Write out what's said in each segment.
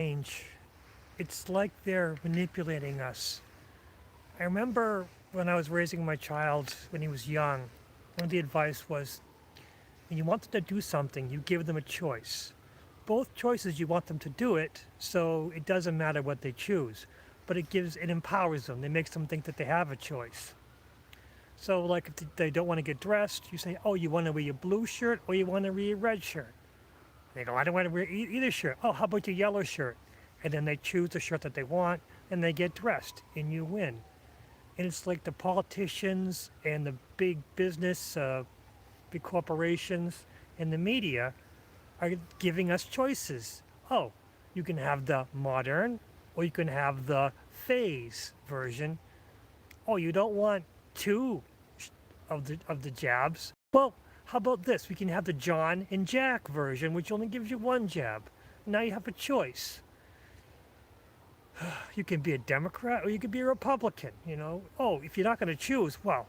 change. It's like they're manipulating us. I remember when I was raising my child when he was young, one of the advice was when you want them to do something, you give them a choice. Both choices you want them to do it, so it doesn't matter what they choose. But it empowers them. It makes them think that they have a choice. So like if they don't want to get dressed, you say, oh, you want to wear your blue shirt or you want to wear your red shirt? They go, I don't want to wear either shirt. Oh, how about your yellow shirt? And then they choose the shirt that they want and they get dressed and you win. And it's like the politicians and the big business, big corporations and the media are giving us choices. Oh, you can have the modern or you can have the phase version. Oh, you don't want two of the jabs. Well, how about this? We can have the John and Jack version, which only gives you one jab. Now you have a choice. You can be a Democrat or you can be a Republican, you know. Oh, if you're not going to choose, well,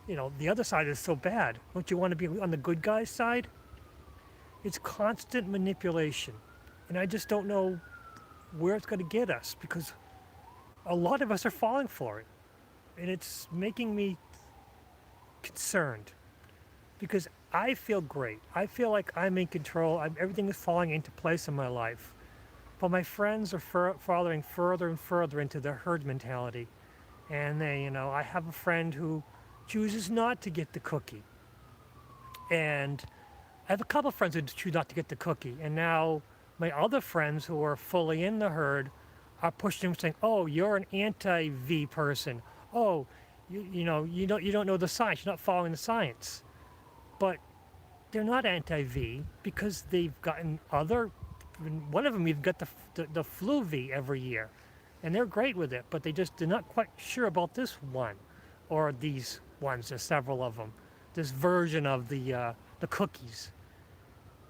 you know, the other side is so bad. Don't you want to be on the good guy's side? It's constant manipulation. And I just don't know where it's going to get us because a lot of us are falling for it. And it's making me concerned because I feel great. I feel like I'm in control. Everything is falling into place in my life. But my friends are falling further and further into the herd mentality. And I have a friend who chooses not to get the cookie. And I have a couple of friends who choose not to get the cookie. And now my other friends who are fully in the herd are pushing him saying, oh, you're an anti-V person. Oh, you don't know the science. You're not following the science. But they're not anti-V because they've gotten one of them even got the flu V every year. And they're great with it, but they're not quite sure about this one or these ones. There's several of them. This version of the cookies.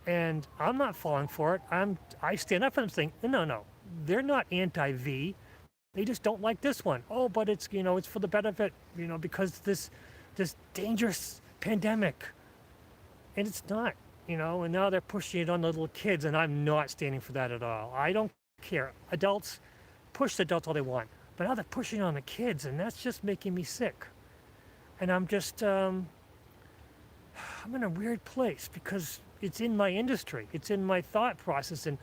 And I'm not falling for it. I stand up for them saying, no, they're not anti-V. They just don't like this one. Oh, but it's for the benefit, because this dangerous pandemic. And it's not, and now they're pushing it on the little kids, and I'm not standing for that at all. I don't care. Adults, push the adults all they want. But now they're pushing it on the kids, and that's just making me sick. And I'm just, I'm in a weird place because it's in my industry. It's in my thought process, and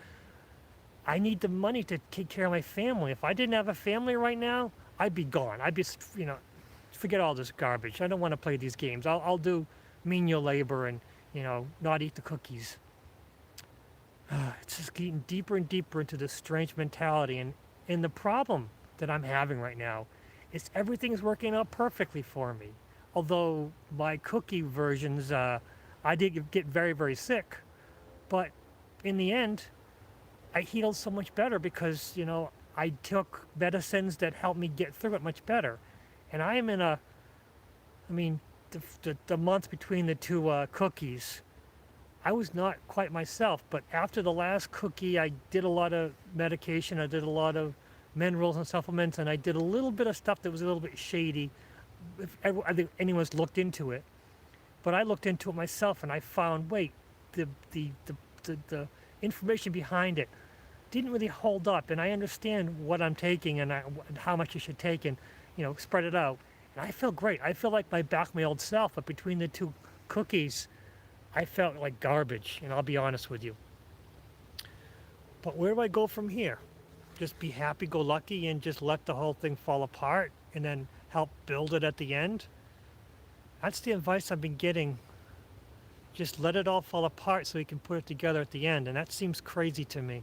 I need the money to take care of my family. If I didn't have a family right now, I'd be gone. I'd be, forget all this garbage. I don't want to play these games. I'll do menial labor and, not eat the cookies. It's just getting deeper and deeper into this strange mentality. And the problem that I'm having right now is everything's working out perfectly for me. Although my cookie versions, I did get very, very sick. But in the end, I healed so much better because, I took medicines that helped me get through it much better. And I am in the month between the two cookies, I was not quite myself. But after the last cookie, I did a lot of medication. I did a lot of minerals and supplements, and I did a little bit of stuff that was a little bit shady. I think anyone's looked into it, but I looked into it myself, and I found, wait, the information behind it didn't really hold up, and I understand what I'm taking and how much I should take, and spread it out. And I feel great. I feel like my old self, but between the two cookies, I felt like garbage, and I'll be honest with you. But where do I go from here? Just be happy-go-lucky and just let the whole thing fall apart and then help build it at the end? That's the advice I've been getting. Just let it all fall apart so we can put it together at the end, and that seems crazy to me.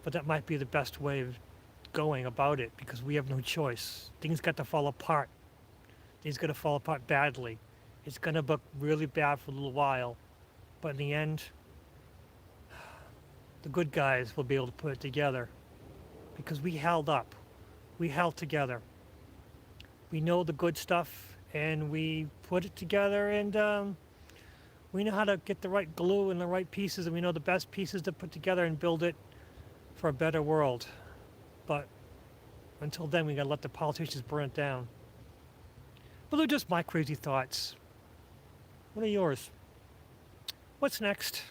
But that might be the best way of going about it because we have no choice. Things got to fall apart. Things got to fall apart badly. It's going to look really bad for a little while, but in the end, the good guys will be able to put it together because we held up. We held together. We know the good stuff and we put it together, and we know how to get the right glue and the right pieces, and we know the best pieces to put together and build it for a better world. But until then, we gotta let the politicians burn it down. But they're just my crazy thoughts. What are yours? What's next?